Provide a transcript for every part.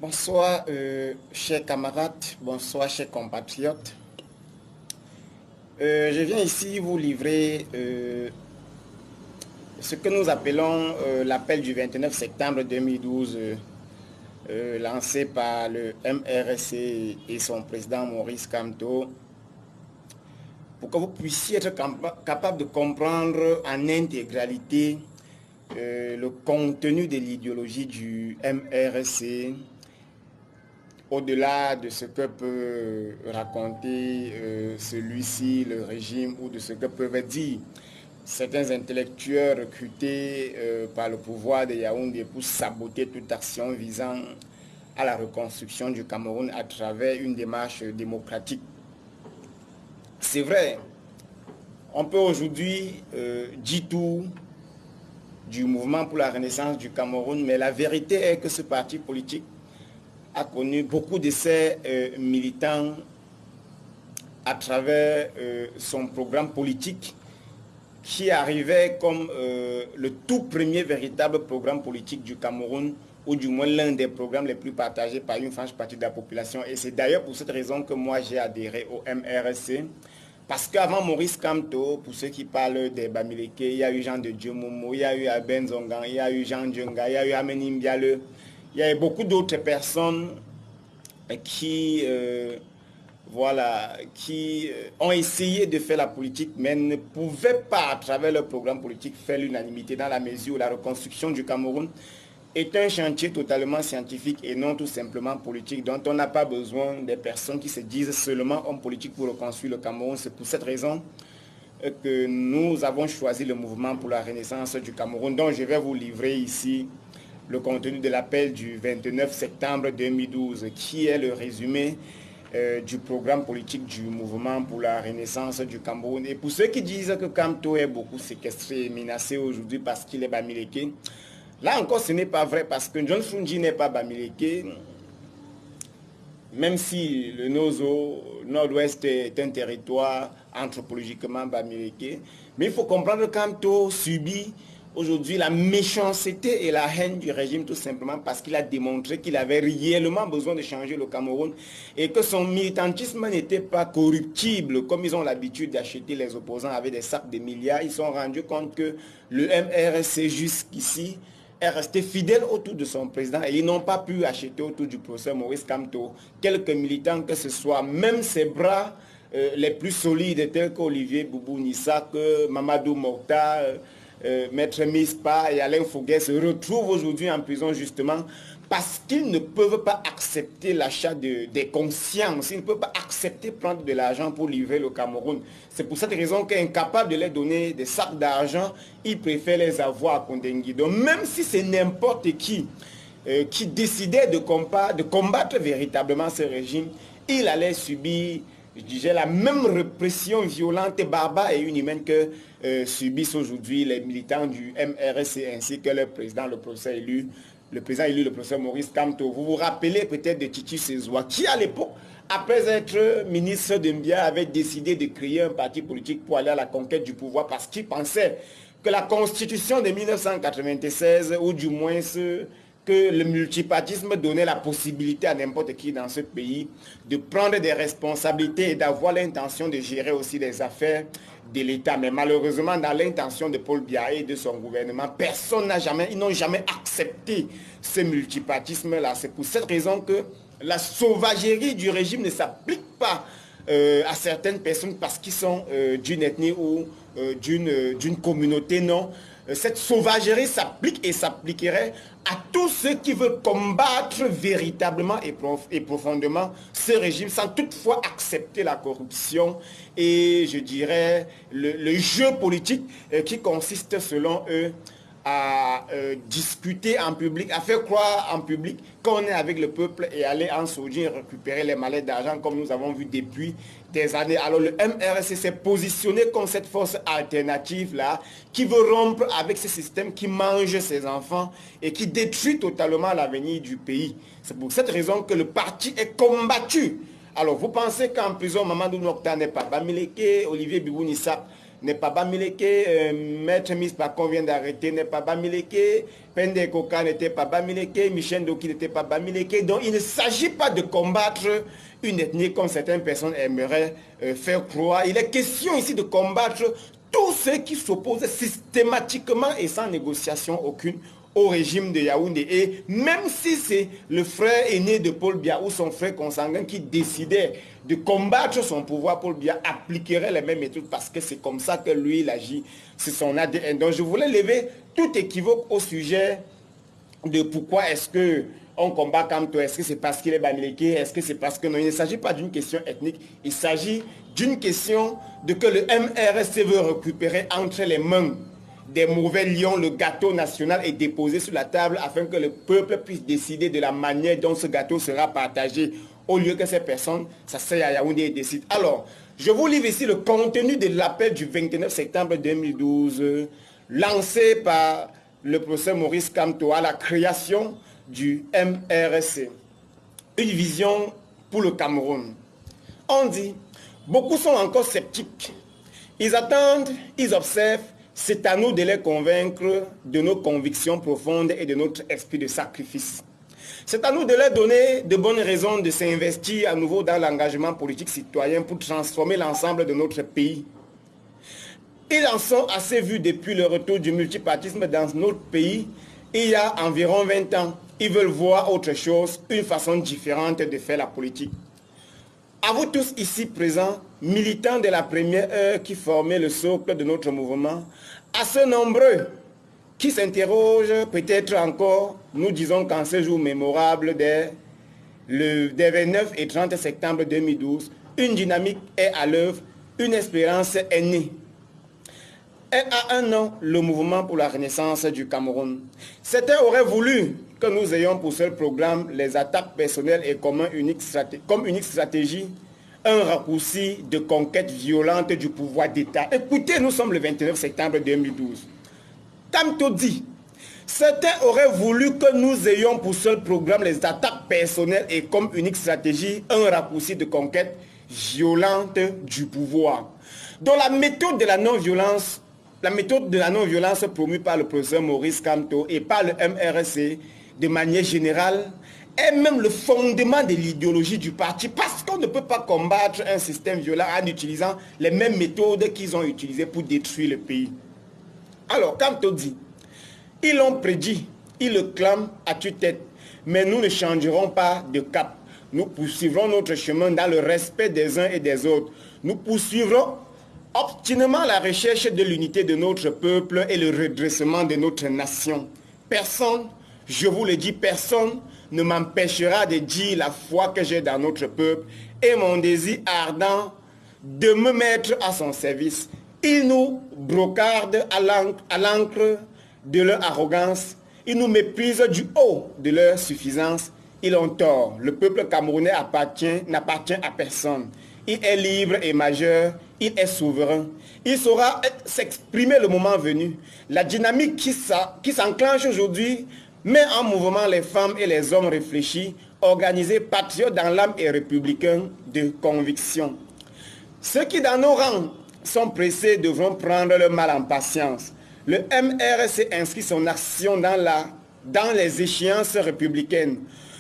Bonsoir, chers camarades, bonsoir, chers compatriotes. Je viens ici vous livrer ce que nous appelons l'appel du 29 septembre 2012 lancé par le MRC et son président Maurice Kamto, pour que vous puissiez être capable de comprendre en intégralité le contenu de l'idéologie du MRC, au-delà de ce que peut raconter celui-ci, le régime, ou de ce que peuvent dire certains intellectuels recrutés par le pouvoir de Yaoundé pour saboter toute action visant à la reconstruction du Cameroun à travers une démarche démocratique. C'est vrai, on peut aujourd'hui dire tout du mouvement pour la renaissance du Cameroun, mais la vérité est que ce parti politique a connu beaucoup de ses militants à travers son programme politique qui arrivait comme le tout premier véritable programme politique du Cameroun, ou du moins l'un des programmes les plus partagés par une frange partie de la population. Et c'est d'ailleurs pour cette raison que moi j'ai adhéré au MRC. Parce qu'avant Maurice Kamto, pour ceux qui parlent des Bamileke, il y a eu Jean de Diomomo, il y a eu Aben Zongan, il y a eu Jean Djenga, il y a eu Amenim Biale. Il y a eu beaucoup d'autres personnes qui, qui ont essayé de faire la politique, mais ne pouvaient pas, à travers leur programme politique, faire l'unanimité dans la mesure où la reconstruction du Cameroun est un chantier totalement scientifique et non tout simplement politique, dont on n'a pas besoin des personnes qui se disent seulement hommes politiques pour reconstruire le Cameroun. C'est pour cette raison que nous avons choisi le mouvement pour la renaissance du Cameroun, dont je vais vous livrer ici le contenu de l'appel du 29 septembre 2012, qui est le résumé du programme politique du mouvement pour la renaissance du Cameroun. Et pour ceux qui disent que Kamto est beaucoup séquestré et menacé aujourd'hui parce qu'il est Bamileke, là encore ce n'est pas vrai, parce que John Frunji n'est pas Bamileke, même si le Nozo Nord-Ouest est un territoire anthropologiquement Bamileke. Mais il faut comprendre que Kamto subit aujourd'hui la méchanceté et la haine du régime, tout simplement parce qu'il a démontré qu'il avait réellement besoin de changer le Cameroun et que son militantisme n'était pas corruptible, comme ils ont l'habitude d'acheter les opposants avec des sacs de milliards. Ils se sont rendus compte que le MRC jusqu'ici est resté fidèle autour de son président et ils n'ont pas pu acheter autour du professeur Maurice Kamto quelques militants que ce soit, même ses bras les plus solides tels qu'Olivier Boubou Nissa, que Mamadou Mokhtar, Maître Mispa et Alain Fouguet se retrouvent aujourd'hui en prison justement parce qu'ils ne peuvent pas accepter l'achat des consciences, ils ne peuvent pas accepter prendre de l'argent pour livrer le Cameroun. C'est pour cette raison qu'incapable de les donner des sacs d'argent, ils préfèrent les avoir à Kondengi. Donc même si c'est n'importe qui décidait de combattre véritablement ce régime, il allait subir, je disais, la même répression violente, barbare et inhumaine que subissent aujourd'hui les militants du MRC ainsi que le président, le professeur élu, le professeur Maurice Kamto. Vous vous rappelez peut-être de Titi Sezoua, qui à l'époque, après être ministre de Mbia, avait décidé de créer un parti politique pour aller à la conquête du pouvoir parce qu'il pensait que la constitution de 1996, ou du moins que le multipartisme donnait la possibilité à n'importe qui dans ce pays de prendre des responsabilités et d'avoir l'intention de gérer aussi les affaires de l'État. Mais malheureusement, dans l'intention de Paul Biya et de son gouvernement, ils n'ont jamais accepté ce multipartisme-là. C'est pour cette raison que la sauvagerie du régime ne s'applique pas à certaines personnes parce qu'ils sont d'une ethnie ou d'une communauté, non. Cette sauvagerie s'applique et s'appliquerait à tous ceux qui veulent combattre véritablement et profondément ce régime sans toutefois accepter la corruption et je dirais le jeu politique qui consiste selon eux à discuter en public, à faire croire en public qu'on est avec le peuple et aller en Saoudie et récupérer les mallettes d'argent comme nous avons vu depuis des années. Alors le MRC s'est positionné comme cette force alternative-là qui veut rompre avec ce système qui mange ses enfants et qui détruit totalement l'avenir du pays. C'est pour cette raison que le parti est combattu. Alors vous pensez qu'en prison, Mamadou Mokhtar n'est pas Bamileke, Olivier Boubou Nissa n'est pas Bamileke, Maître Mispakon vient d'arrêter, n'est pas Bamileke, Pende Koka n'était pas Bamileke, Michel Doki n'était pas Bamileke. Donc il ne s'agit pas de combattre une ethnie comme certaines personnes aimeraient faire croire. Il est question ici de combattre tous ceux qui s'opposent systématiquement et sans négociation aucune au régime de Yaoundé. Et même si c'est le frère aîné de Paul Biya ou son frère consanguin qui décidait de combattre son pouvoir, Paul Biya appliquerait les mêmes méthodes parce que c'est comme ça que lui il agit, c'est son ADN. Donc je voulais lever tout équivoque au sujet de pourquoi est-ce que on combat Kamto. Est-ce que c'est parce qu'il est Bamileke? Est-ce que c'est parce que non? Il ne s'agit pas d'une question ethnique, il s'agit d'une question de que le MRSC veut récupérer entre les mains des mauvais lions le gâteau national et déposer sur la table afin que le peuple puisse décider de la manière dont ce gâteau sera partagé au lieu que ces personnes s'asseyent à Yaoundé et décident. Alors, je vous livre ici le contenu de l'appel du 29 septembre 2012 lancé par le professeur Maurice Kamto à la création du MRSC. Une vision pour le Cameroun. On dit, beaucoup sont encore sceptiques. Ils attendent, ils observent. C'est à nous de les convaincre de nos convictions profondes et de notre esprit de sacrifice. C'est à nous de leur donner de bonnes raisons de s'investir à nouveau dans l'engagement politique citoyen pour transformer l'ensemble de notre pays. Ils en sont assez vus depuis le retour du multipartisme dans notre pays il y a environ 20 ans. Ils veulent voir autre chose, une façon différente de faire la politique. À vous tous ici présents, militants de la première heure qui formaient le socle de notre mouvement, à ceux nombreux qui s'interrogent peut-être encore, nous disons qu'en ce jour mémorable des 29 et 30 septembre 2012, une dynamique est à l'œuvre, une espérance est née. Et à un an, le mouvement pour la renaissance du Cameroun. Certains auraient voulu que nous ayons pour seul programme les attaques personnelles et comme unique stratégie, un raccourci de conquête violente du pouvoir d'État. Écoutez, nous sommes le 29 septembre 2012. Kamto dit, certains auraient voulu que nous ayons pour seul programme les attaques personnelles et comme unique stratégie, un raccourci de conquête violente du pouvoir. Dans la méthode de la non-violence, promue par le professeur Maurice Kamto et par le MRSC de manière générale est même le fondement de l'idéologie du parti parce qu'on ne peut pas combattre un système violent en utilisant les mêmes méthodes qu'ils ont utilisées pour détruire le pays. Alors, Kamto dit, ils l'ont prédit, ils le clament à tue-tête, mais nous ne changerons pas de cap. Nous poursuivrons notre chemin dans le respect des uns et des autres. Nous poursuivrons obstinément la recherche de l'unité de notre peuple et le redressement de notre nation. Personne, je vous le dis, personne ne m'empêchera de dire la foi que j'ai dans notre peuple et mon désir ardent de me mettre à son service. Ils nous brocardent à l'encre de leur arrogance. Ils nous méprisent du haut de leur suffisance. Ils ont tort. Le peuple camerounais n'appartient à personne. Il est libre et majeur. Il est souverain. Il saura s'exprimer le moment venu. La dynamique qui s'enclenche aujourd'hui met en mouvement les femmes et les hommes réfléchis, organisés, patriotes dans l'âme et républicains de conviction. Ceux qui dans nos rangs sont pressés devront prendre le mal en patience. Le MRSC inscrit son action dans les échéances républicaines.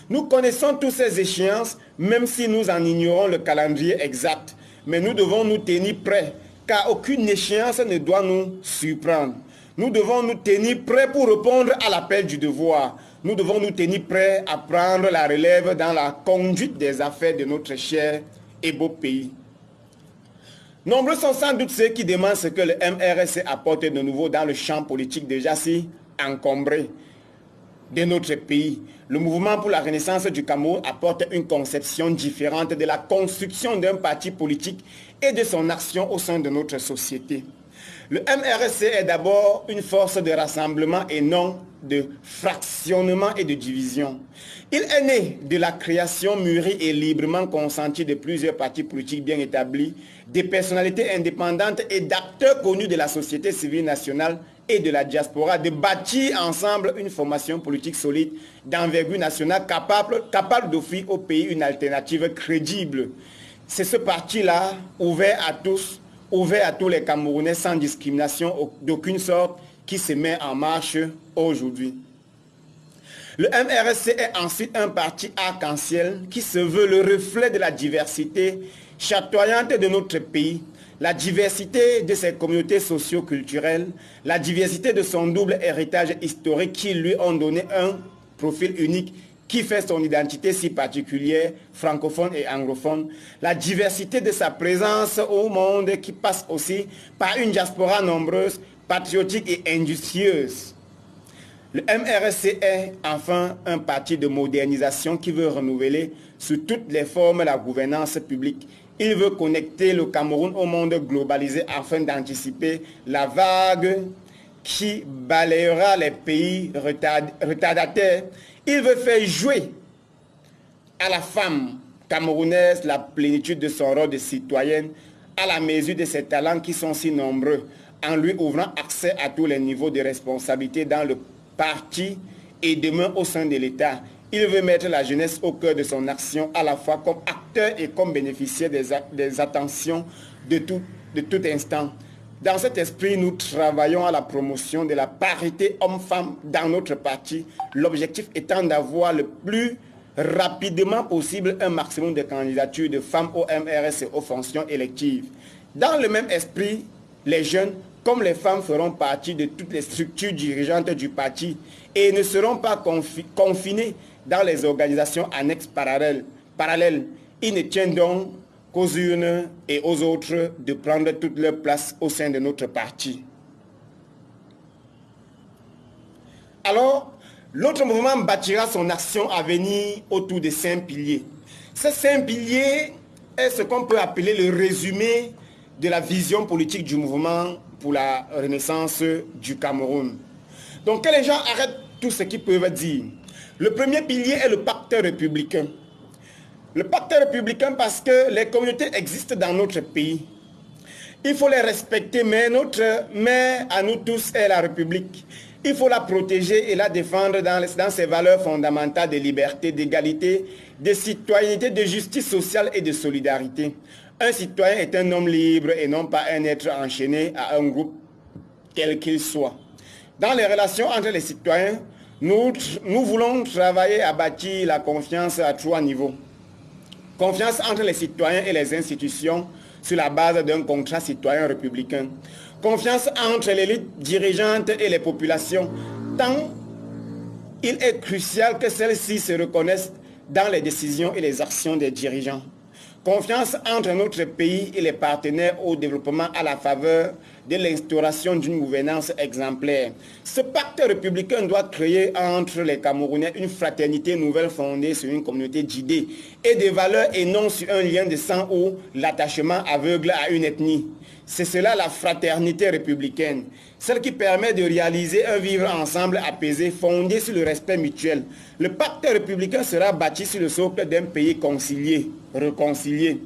Nous connaissons toutes ces échéances, même si nous en ignorons le calendrier exact. Mais nous devons nous tenir prêts, car aucune échéance ne doit nous surprendre. Nous devons nous tenir prêts pour répondre à l'appel du devoir. Nous devons nous tenir prêts à prendre la relève dans la conduite des affaires de notre cher et beau pays. Nombreux sont sans doute ceux qui demandent ce que le MRSC apporte de nouveau dans le champ politique déjà si encombré de notre pays. Le mouvement pour la renaissance du Cameroun apporte une conception différente de la construction d'un parti politique et de son action au sein de notre société. Le MRSC est d'abord une force de rassemblement et non de fractionnement et de division. Il est né de la création mûrie et librement consentie de plusieurs partis politiques bien établis, des personnalités indépendantes et d'acteurs connus de la société civile nationale et de la diaspora, de bâtir ensemble une formation politique solide d'envergure nationale capable d'offrir au pays une alternative crédible. C'est ce parti-là, ouvert à tous, ouvert à tous les Camerounais sans discrimination d'aucune sorte qui se met en marche aujourd'hui. Le MRSC est ensuite un parti arc-en-ciel qui se veut le reflet de la diversité chatoyante de notre pays, la diversité de ses communautés socio-culturelles, la diversité de son double héritage historique qui lui ont donné un profil unique qui fait son identité si particulière, francophone et anglophone, la diversité de sa présence au monde qui passe aussi par une diaspora nombreuse, patriotique et industrieuse. Le MRSC est enfin un parti de modernisation qui veut renouveler sous toutes les formes la gouvernance publique. Il veut connecter le Cameroun au monde globalisé afin d'anticiper la vague qui balayera les pays retardataires. Il veut faire jouer à la femme camerounaise la plénitude de son rôle de citoyenne à la mesure de ses talents qui sont si nombreux, en lui ouvrant accès à tous les niveaux de responsabilité dans le parti et demain au sein de l'État. Il veut mettre la jeunesse au cœur de son action, à la fois comme acteur et comme bénéficiaire des attentions de tout instant. Dans cet esprit, nous travaillons à la promotion de la parité homme-femme dans notre parti, l'objectif étant d'avoir le plus rapidement possible un maximum de candidatures de femmes au MRS et aux fonctions électives. Dans le même esprit, les jeunes comme les femmes feront partie de toutes les structures dirigeantes du parti et ne seront pas confinés dans les organisations annexes parallèles. Il ne tient donc qu'aux urnes et aux autres de prendre toute leur place au sein de notre parti. Alors, l'autre mouvement bâtira son action à venir autour de 5 piliers. Ces 5 piliers est ce qu'on peut appeler le résumé de la vision politique du mouvement pour la renaissance du Cameroun. Donc que les gens arrêtent tout ce qu'ils peuvent dire. Le premier pilier est le pacte républicain. Le pacte républicain parce que les communautés existent dans notre pays. Il faut les respecter, mais notre mère à nous tous est la République. Il faut la protéger et la défendre dans ses valeurs fondamentales de liberté, d'égalité, de citoyenneté, de justice sociale et de solidarité. Un citoyen est un homme libre et non pas un être enchaîné à un groupe quel qu'il soit. Dans les relations entre les citoyens, nous voulons travailler à bâtir la confiance à 3 niveaux. Confiance entre les citoyens et les institutions sur la base d'un contrat citoyen républicain. Confiance entre l'élite dirigeante et les populations, tant il est crucial que celles-ci se reconnaissent dans les décisions et les actions des dirigeants. Confiance entre notre pays et les partenaires au développement à la faveur de l'instauration d'une gouvernance exemplaire. Ce pacte républicain doit créer entre les Camerounais une fraternité nouvelle fondée sur une communauté d'idées et de valeurs et non sur un lien de sang ou l'attachement aveugle à une ethnie. C'est cela la fraternité républicaine, celle qui permet de réaliser un vivre ensemble apaisé, fondé sur le respect mutuel. Le pacte républicain sera bâti sur le socle d'un pays concilié, réconcilié.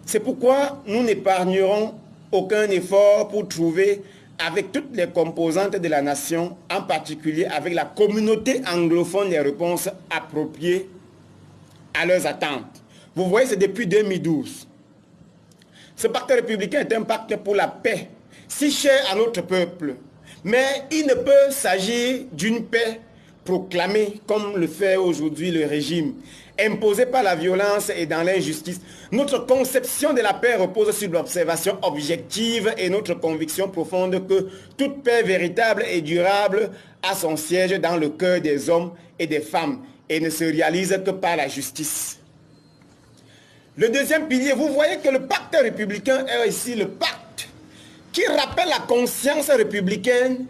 C'est pourquoi nous n'épargnerons aucun effort pour trouver avec toutes les composantes de la nation, en particulier avec la communauté anglophone, les réponses appropriées à leurs attentes. Vous voyez, c'est depuis 2012. Ce pacte républicain est un pacte pour la paix, si cher à notre peuple. Mais il ne peut s'agir d'une paix proclamée comme le fait aujourd'hui le régime, imposée par la violence et dans l'injustice. Notre conception de la paix repose sur l'observation objective et notre conviction profonde que toute paix véritable et durable a son siège dans le cœur des hommes et des femmes et ne se réalise que par la justice. Le deuxième pilier, vous voyez que le pacte républicain est ici le pacte qui rappelle la conscience républicaine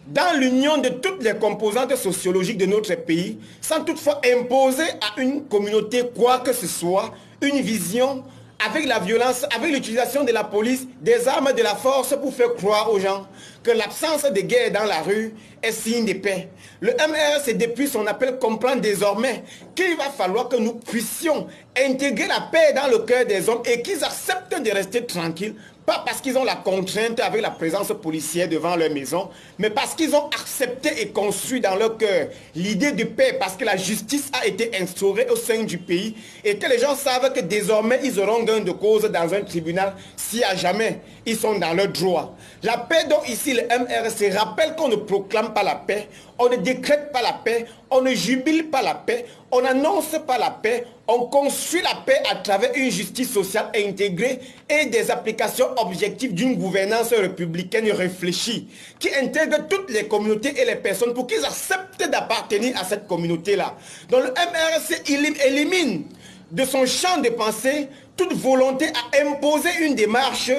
dans l'union de toutes les composantes sociologiques de notre pays, sans toutefois imposer à une communauté quoi que ce soit, une vision avec la violence, avec l'utilisation de la police, des armes de la force pour faire croire aux gens que l'absence de guerre dans la rue est signe de paix. Le MRC, depuis son appel, comprend désormais qu'il va falloir que nous puissions intégrer la paix dans le cœur des hommes et qu'ils acceptent de rester tranquilles, pas parce qu'ils ont la contrainte avec la présence policière devant leur maison, mais parce qu'ils ont accepté et construit dans leur cœur l'idée de paix, parce que la justice a été instaurée au sein du pays et que les gens savent que désormais ils auront gain de cause dans un tribunal si à jamais ils sont dans leur droit. La paix dont ici le MRC rappelle qu'on ne proclame pas la paix, on ne décrète pas la paix, on ne jubile pas la paix, on n'annonce pas la paix, on construit la paix à travers une justice sociale intégrée et des applications objectives d'une gouvernance républicaine réfléchie qui intègre toutes les communautés et les personnes pour qu'ils acceptent d'appartenir à cette communauté-là. Donc le MRC élimine de son champ de pensée toute volonté à imposer une démarche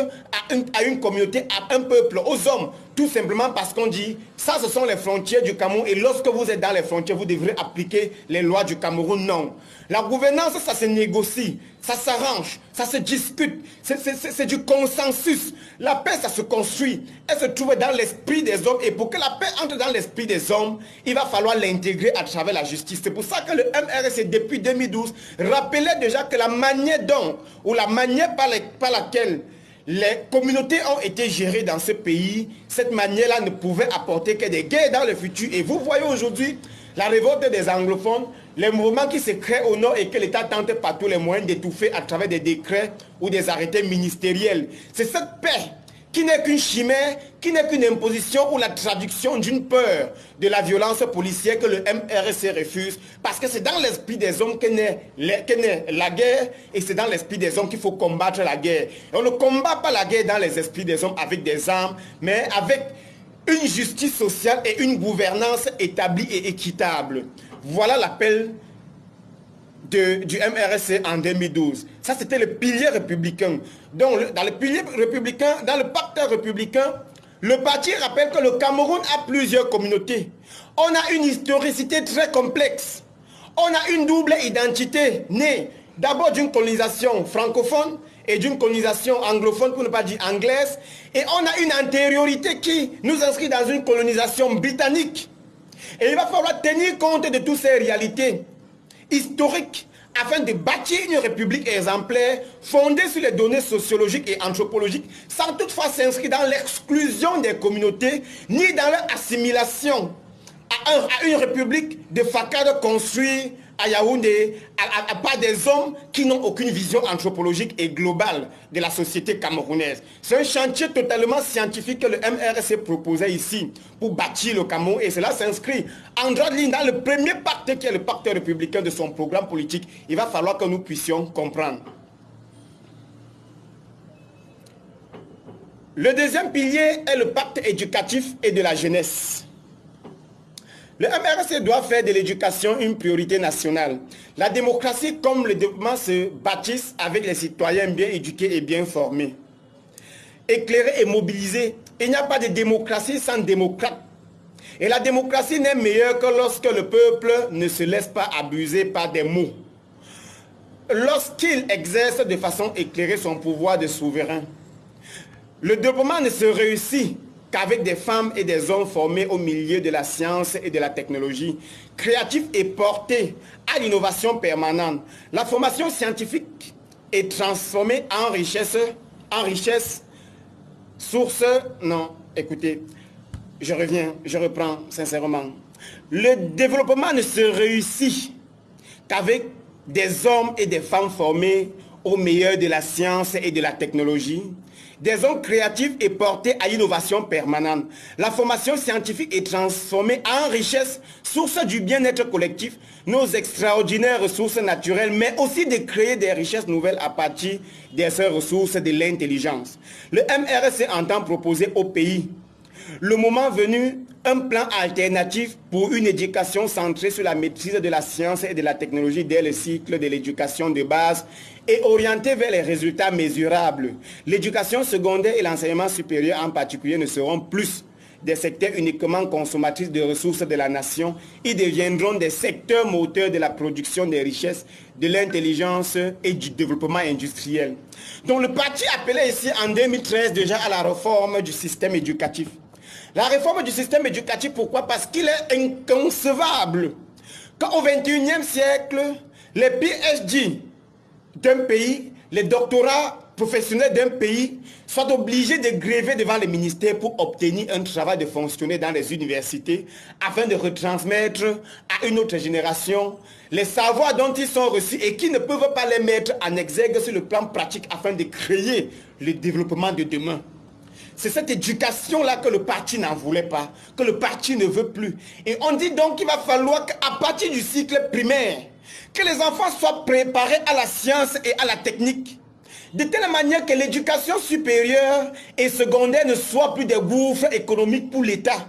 à une communauté, à un peuple, aux hommes, tout simplement parce qu'on dit, ça ce sont les frontières du Cameroun et lorsque vous êtes dans les frontières, vous devrez appliquer les lois du Cameroun. Non. La gouvernance, ça se négocie, ça s'arrange, ça se discute, c'est du consensus. La paix, ça se construit, elle se trouve dans l'esprit des hommes et pour que la paix entre dans l'esprit des hommes, il va falloir l'intégrer à travers la justice. C'est pour ça que le MRC, depuis 2012, rappelait déjà que la manière dont, ou la manière par laquelle les communautés ont été gérées dans ce pays, cette manière-là ne pouvait apporter que des guerres dans le futur. Et vous voyez aujourd'hui la révolte des anglophones, les mouvements qui se créent au nord et que l'État tente par tous les moyens d'étouffer à travers des décrets ou des arrêtés ministériels. C'est cette paix qui n'est qu'une chimère, qui n'est qu'une imposition ou la traduction d'une peur de la violence policière que le MRC refuse, parce que c'est dans l'esprit des hommes que naît la guerre et c'est dans l'esprit des hommes qu'il faut combattre la guerre. Et on ne combat pas la guerre dans les esprits des hommes avec des armes, mais avec une justice sociale et une gouvernance établie et équitable. Voilà l'appel du MRC en 2012. Ça, c'était le pilier républicain. Donc, dans le pilier républicain, dans le pacte républicain, le parti rappelle que le Cameroun a plusieurs communautés. On a une historicité très complexe. On a une double identité née d'abord d'une colonisation francophone et d'une colonisation anglophone, pour ne pas dire anglaise. Et on a une antériorité qui nous inscrit dans une colonisation britannique. Et il va falloir tenir compte de toutes ces réalités historiques afin de bâtir une république exemplaire fondée sur les données sociologiques et anthropologiques sans toutefois s'inscrire dans l'exclusion des communautés ni dans leur assimilation à une république de facade construite à Yaoundé par des hommes qui n'ont aucune vision anthropologique et globale de la société camerounaise. C'est un chantier totalement scientifique que le MRC proposait ici pour bâtir le Cameroun et cela s'inscrit en droite ligne dans le premier pacte qui est le pacte républicain de son programme politique. Il va falloir que nous puissions comprendre. Le deuxième pilier est le pacte éducatif et de la jeunesse. Le MRC doit faire de l'éducation une priorité nationale. La démocratie comme le développement se bâtissent avec les citoyens bien éduqués et bien formés. Éclairés et mobilisés, il n'y a pas de démocratie sans démocrate. Et la démocratie n'est meilleure que lorsque le peuple ne se laisse pas abuser par des mots. Lorsqu'il exerce de façon éclairée son pouvoir de souverain. Le développement ne se réussit qu'avec des femmes et des hommes formés au milieu de la science et de la technologie, créatifs et portés à l'innovation permanente. La formation scientifique est transformée en richesse, source... Non, écoutez, je reprends sincèrement. Le développement ne se réussit qu'avec des hommes et des femmes formés au meilleur de la science et de la technologie, des hommes créatifs et portés à l'innovation permanente. La formation scientifique est transformée en richesse, source du bien-être collectif, nos extraordinaires ressources naturelles, mais aussi de créer des richesses nouvelles à partir de ces ressources de l'intelligence. Le MRC entend proposer au pays, le moment venu, un plan alternatif pour une éducation centrée sur la maîtrise de la science et de la technologie dès le cycle de l'éducation de base et orientée vers les résultats mesurables. L'éducation secondaire et l'enseignement supérieur en particulier ne seront plus des secteurs uniquement consommatrices de ressources de la nation. Ils deviendront des secteurs moteurs de la production des richesses, de l'intelligence et du développement industriel. Donc le parti appelait ici en 2013 déjà à la réforme du système éducatif. La réforme du système éducatif, pourquoi? Parce qu'il est inconcevable qu'au XXIe siècle, les PhD d'un pays, les doctorats professionnels d'un pays soient obligés de gréver devant les ministères pour obtenir un travail de fonctionnaire dans les universités afin de retransmettre à une autre génération les savoirs dont ils sont reçus et qui ne peuvent pas les mettre en exergue sur le plan pratique afin de créer le développement de demain. C'est cette éducation-là que le parti n'en voulait pas, que le parti ne veut plus. Et on dit donc qu'il va falloir qu'à partir du cycle primaire, que les enfants soient préparés à la science et à la technique, de telle manière que l'éducation supérieure et secondaire ne soient plus des gouffres économiques pour l'État.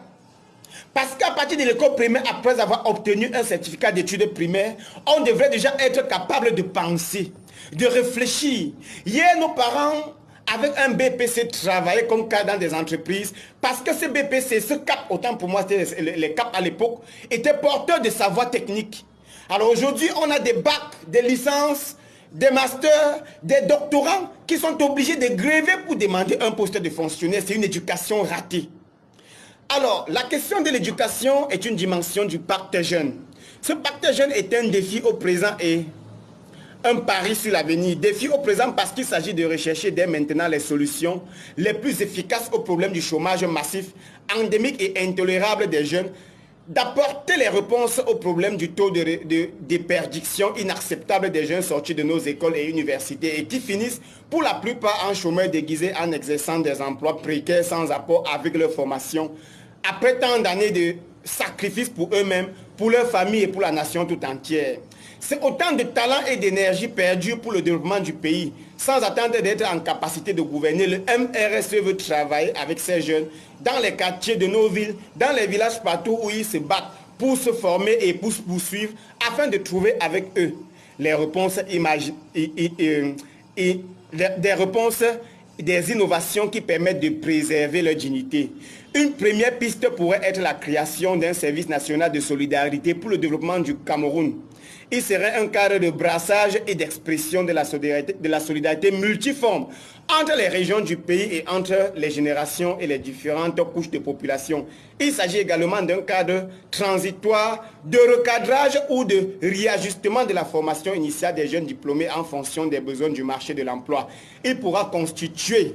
Parce qu'à partir de l'école primaire, après avoir obtenu un certificat d'études primaires, on devrait déjà être capable de penser, de réfléchir. Hier, nos parents, avec un BPC, travaillaient comme cadre dans des entreprises parce que ce BPC, ce cap, autant pour moi, les caps à l'époque, étaient porteurs de savoir technique. Alors aujourd'hui, on a des bacs, des licences, des masters, des doctorants qui sont obligés de gréver pour demander un poste de fonctionnaire. C'est une éducation ratée. Alors, la question de l'éducation est une dimension du pacte jeune. Ce pacte jeune est un défi au présent et un pari sur l'avenir. Défi au présent parce qu'il s'agit de rechercher dès maintenant les solutions les plus efficaces au problème du chômage massif, endémique et intolérable des jeunes, d'apporter les réponses au problème du taux de déperdition inacceptable des jeunes sortis de nos écoles et universités et qui finissent pour la plupart en chômeurs déguisés en exerçant des emplois précaires sans apport avec leur formation. Après tant d'années de sacrifices pour eux-mêmes, pour leur famille et pour la nation tout entière. C'est autant de talent et d'énergie perdus pour le développement du pays. Sans attendre d'être en capacité de gouverner, le MRSE veut travailler avec ces jeunes dans les quartiers de nos villes, dans les villages partout où ils se battent pour se former et pour se poursuivre afin de trouver avec eux les réponses des innovations qui permettent de préserver leur dignité. Une première piste pourrait être la création d'un service national de solidarité pour le développement du Cameroun. Il serait un cadre de brassage et d'expression de la solidarité multiforme entre les régions du pays et entre les générations et les différentes couches de population. Il s'agit également d'un cadre transitoire de recadrage ou de réajustement de la formation initiale des jeunes diplômés en fonction des besoins du marché de l'emploi. Il pourra constituer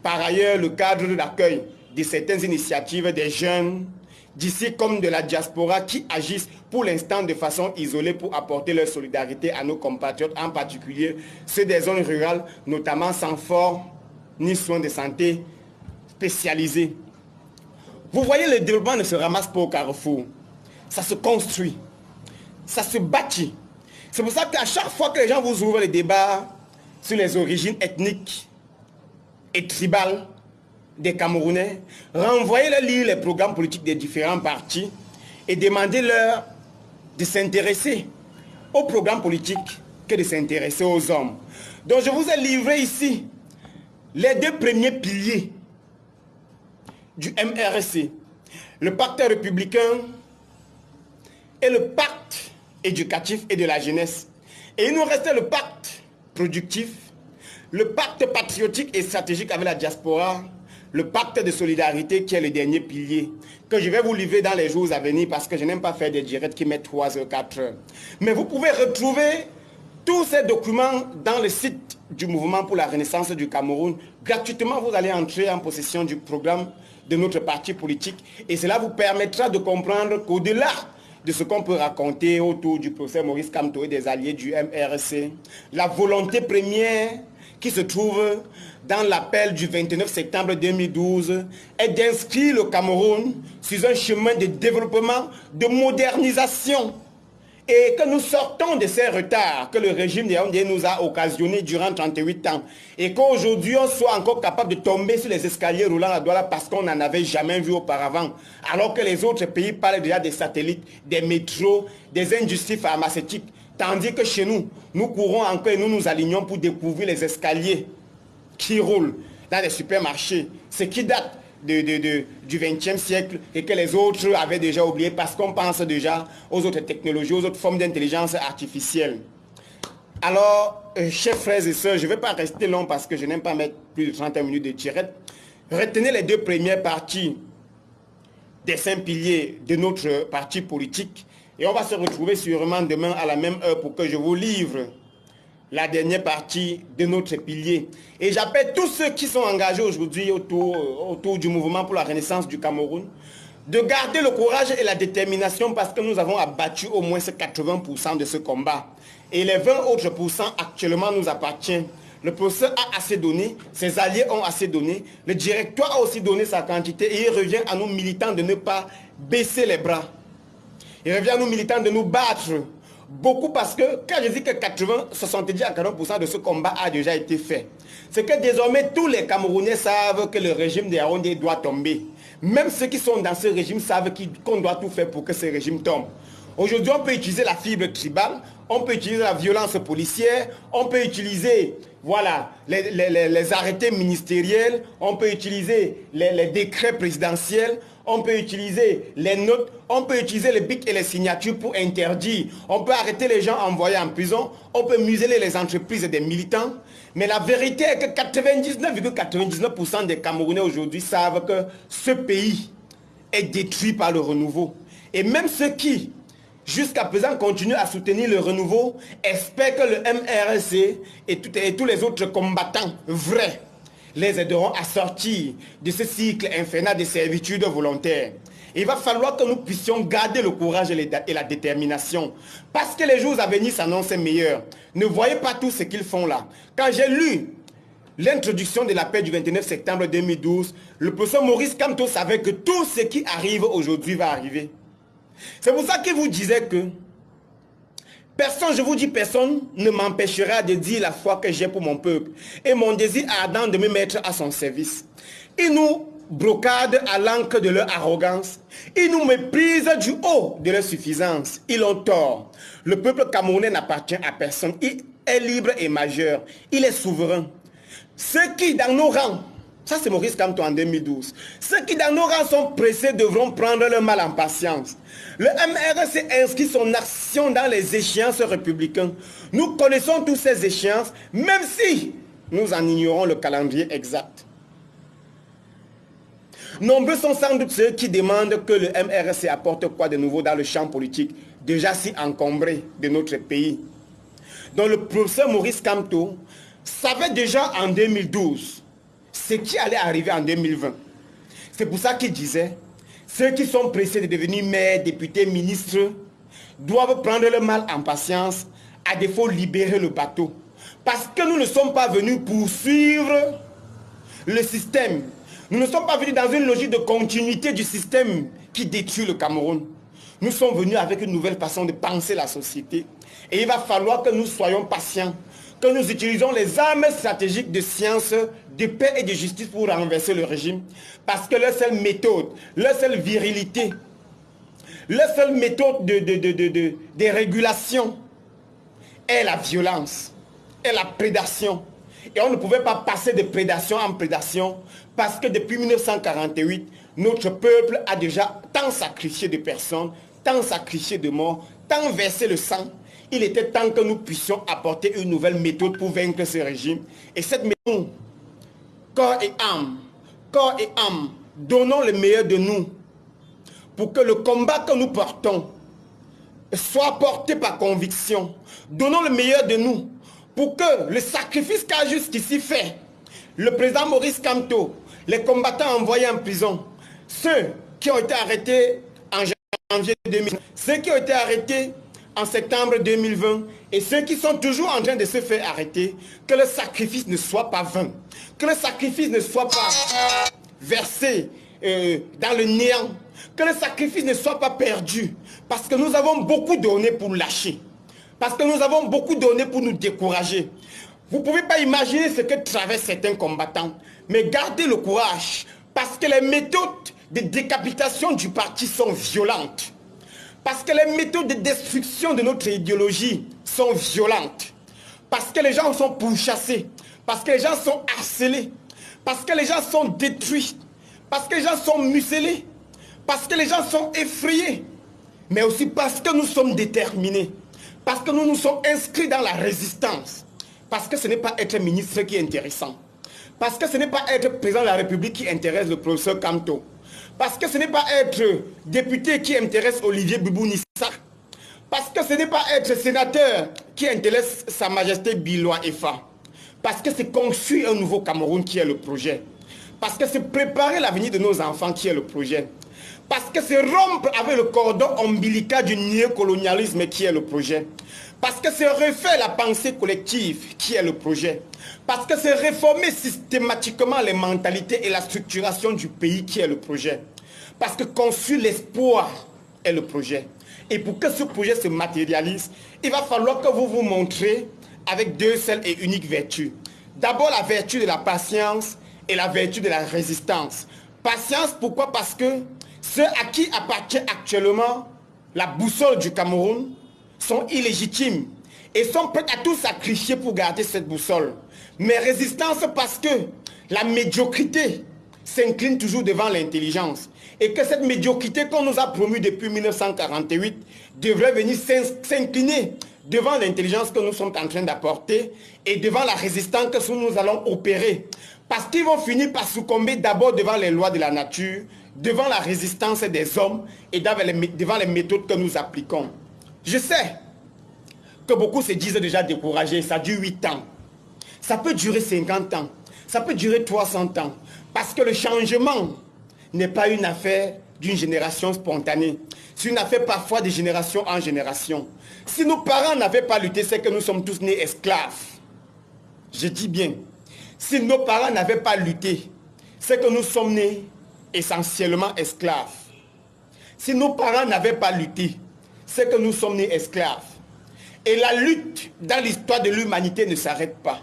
par ailleurs le cadre d'accueil de certaines initiatives des jeunes d'ici comme de la diaspora qui agissent pour l'instant de façon isolée pour apporter leur solidarité à nos compatriotes, en particulier ceux des zones rurales, notamment sans fort ni soins de santé spécialisés. Vous voyez, le développement ne se ramasse pas au carrefour. Ça se construit, ça se bâtit. C'est pour ça qu'à chaque fois que les gens vous ouvrent les débats sur les origines ethniques et tribales des Camerounais, renvoyez-leur lire les programmes politiques des différents partis et demandez-leur de s'intéresser aux programmes politiques que de s'intéresser aux hommes. Donc je vous ai livré ici les deux premiers piliers du MRSC, le pacte républicain et le pacte éducatif et de la jeunesse. Et il nous restait le pacte productif, le pacte patriotique et stratégique avec la diaspora, le pacte de solidarité qui est le dernier pilier, que je vais vous livrer dans les jours à venir parce que je n'aime pas faire des directs qui mettent 3 heures, 4 heures. Mais vous pouvez retrouver tous ces documents dans le site du Mouvement pour la Renaissance du Cameroun. Gratuitement, vous allez entrer en possession du programme de notre parti politique et cela vous permettra de comprendre qu'au-delà de ce qu'on peut raconter autour du professeur Maurice Kamto et des alliés du MRSC, la volonté première qui se trouve dans l'appel du 29 septembre 2012 est d'inscrire le Cameroun sur un chemin de développement, de modernisation et que nous sortons de ces retards que le régime de Yaoundé nous a occasionnés durant 38 ans et qu'aujourd'hui on soit encore capable de tomber sur les escaliers roulants à Douala parce qu'on n'en avait jamais vu auparavant, alors que les autres pays parlent déjà des satellites, des métros, des industries pharmaceutiques, tandis que chez nous, nous courons encore et nous nous alignons pour découvrir les escaliers qui roulent dans les supermarchés, ce qui date du XXe siècle et que les autres avaient déjà oublié parce qu'on pense déjà aux autres technologies, aux autres formes d'intelligence artificielle. Alors, chers frères et sœurs, je ne vais pas rester long parce que je n'aime pas mettre plus de 30 minutes de tirette. Retenez les deux premières parties des 5 piliers de notre parti politique. Et on va se retrouver sûrement demain à la même heure pour que je vous livre la dernière partie de notre pilier. Et j'appelle tous ceux qui sont engagés aujourd'hui autour du mouvement pour la renaissance du Cameroun de garder le courage et la détermination parce que nous avons abattu au moins 80% de ce combat. Et les 20 autres pourcents actuellement nous appartiennent. Le professeur a assez donné, ses alliés ont assez donné, le directoire a aussi donné sa quantité et il revient à nous militants de ne pas baisser les bras. Il revient à nous militants de nous battre. Beaucoup parce que quand je dis que 70 à 40% de ce combat a déjà été fait, c'est que désormais tous les Camerounais savent que le régime de Yaoundé doit tomber. Même ceux qui sont dans ce régime savent qu'on doit tout faire pour que ce régime tombe. Aujourd'hui, on peut utiliser la fibre tribale, on peut utiliser la violence policière, on peut utiliser voilà, les arrêtés ministériels, on peut utiliser les décrets présidentiels, on peut utiliser les notes, on peut utiliser les bics et les signatures pour interdire. On peut arrêter les gens envoyés en prison, on peut museler les entreprises des militants. Mais la vérité est que 99,99% des Camerounais aujourd'hui savent que ce pays est détruit par le renouveau. Et même ceux qui, jusqu'à présent, continuent à soutenir le renouveau, espèrent que le MRC et tous les autres combattants vrais les aideront à sortir de ce cycle infernal de servitude volontaire. Il va falloir que nous puissions garder le courage et la détermination. Parce que les jours à venir s'annoncent meilleurs. Ne voyez pas tout ce qu'ils font là. Quand j'ai lu l'introduction de la paix du 29 septembre 2012, le professeur Maurice Kamto savait que tout ce qui arrive aujourd'hui va arriver. C'est pour ça qu'il vous disait que personne, je vous dis personne, ne m'empêchera de dire la foi que j'ai pour mon peuple et mon désir ardent de me mettre à son service. Ils nous brocadent à l'encre de leur arrogance. Ils nous méprisent du haut de leur suffisance. Ils ont tort. Le peuple camerounais n'appartient à personne. Il est libre et majeur. Il est souverain. Ceux qui, dans nos rangs, ça c'est Maurice Kamto en 2012, ceux qui dans nos rangs sont pressés devront prendre le mal en patience. Le MRC inscrit son action dans les échéances républicaines. Nous connaissons toutes ces échéances, même si nous en ignorons le calendrier exact. Nombreux sont sans doute ceux qui demandent que le MRC apporte quoi de nouveau dans le champ politique, déjà si encombré de notre pays. Donc le professeur Maurice Kamto savait déjà en 2012 ce qui allait arriver en 2020. C'est pour ça qu'il disait, ceux qui sont pressés de devenir maires, députés, ministres, doivent prendre le mal en patience, à défaut libérer le bateau. Parce que nous ne sommes pas venus poursuivre le système. Nous ne sommes pas venus dans une logique de continuité du système qui détruit le Cameroun. Nous sommes venus avec une nouvelle façon de penser la société. Et il va falloir que nous soyons patients, que nous utilisons les armes stratégiques de science, de paix et de justice pour renverser le régime. Parce que leur seule méthode, leur seule virilité, leur seule méthode de régulation est la violence, est la prédation. Et on ne pouvait pas passer de prédation en prédation parce que depuis 1948, notre peuple a déjà tant sacrifié de personnes, tant sacrifié de morts, tant versé le sang. Il était temps que nous puissions apporter une nouvelle méthode pour vaincre ce régime. Et cette méthode, corps et âme, donnons le meilleur de nous pour que le combat que nous portons soit porté par conviction. Donnons le meilleur de nous pour que le sacrifice qu'a jusqu'ici fait le président Maurice Kamto, les combattants envoyés en prison, ceux qui ont été arrêtés en janvier 2020, ceux qui ont été arrêtés en septembre 2020 et ceux qui sont toujours en train de se faire arrêter, que le sacrifice ne soit pas vain, que le sacrifice ne soit pas versé dans le néant, que le sacrifice ne soit pas perdu, parce que nous avons beaucoup donné pour lâcher, parce que nous avons beaucoup donné pour nous décourager. Vous ne pouvez pas imaginer ce que traversent certains combattants, mais gardez le courage, parce que les méthodes de décapitation du parti sont violentes. Parce que les méthodes de destruction de notre idéologie sont violentes. Parce que les gens sont pourchassés. Parce que les gens sont harcelés. Parce que les gens sont détruits. Parce que les gens sont muselés. Parce que les gens sont effrayés. Mais aussi parce que nous sommes déterminés. Parce que nous nous sommes inscrits dans la résistance. Parce que ce n'est pas être ministre qui est intéressant. Parce que ce n'est pas être président de la République qui intéresse le professeur Kamto. Parce que ce n'est pas être député qui intéresse Olivier Bibou-Nissa. Parce que ce n'est pas être sénateur qui intéresse Sa Majesté Biloa Efa. Parce que c'est construire un nouveau Cameroun qui est le projet. Parce que c'est préparer l'avenir de nos enfants qui est le projet. Parce que c'est rompre avec le cordon ombilical du néocolonialisme qui est le projet. Parce que c'est refaire la pensée collective qui est le projet. Parce que c'est réformer systématiquement les mentalités et la structuration du pays qui est le projet. Parce que construire l'espoir est le projet. Et pour que ce projet se matérialise, il va falloir que vous vous montrez avec deux seules et uniques vertus. D'abord la vertu de la patience et la vertu de la résistance. Patience, pourquoi? Parce que ceux à qui appartient actuellement la boussole du Cameroun sont illégitimes et sont prêts à tout sacrifier pour garder cette boussole. Mais résistance parce que la médiocrité s'incline toujours devant l'intelligence et que cette médiocrité qu'on nous a promue depuis 1948 devrait venir s'incliner devant l'intelligence que nous sommes en train d'apporter et devant la résistance que nous allons opérer. Parce qu'ils vont finir par succomber d'abord devant les lois de la nature, devant la résistance des hommes et devant les méthodes que nous appliquons. Je sais que beaucoup se disent déjà découragés, ça dure 8 ans. Ça peut durer 50 ans, ça peut durer 300 ans. Parce que le changement n'est pas une affaire d'une génération spontanée. C'est une affaire parfois de génération en génération. Si nos parents n'avaient pas lutté, c'est que nous sommes tous nés esclaves. Je dis bien, si nos parents n'avaient pas lutté, c'est que nous sommes nés essentiellement esclaves. Si nos parents n'avaient pas lutté, c'est que nous sommes nés esclaves. Et la lutte dans l'histoire de l'humanité ne s'arrête pas.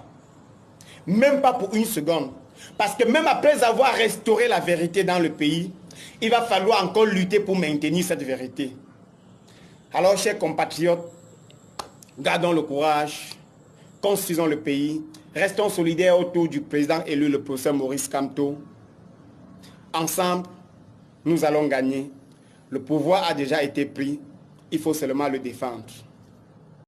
Même pas pour une seconde. Parce que même après avoir restauré la vérité dans le pays, il va falloir encore lutter pour maintenir cette vérité. Alors, chers compatriotes, gardons le courage, construisons le pays, restons solidaires autour du président élu, le professeur Maurice Kamto. Ensemble, nous allons gagner. Le pouvoir a déjà été pris, il faut seulement le défendre.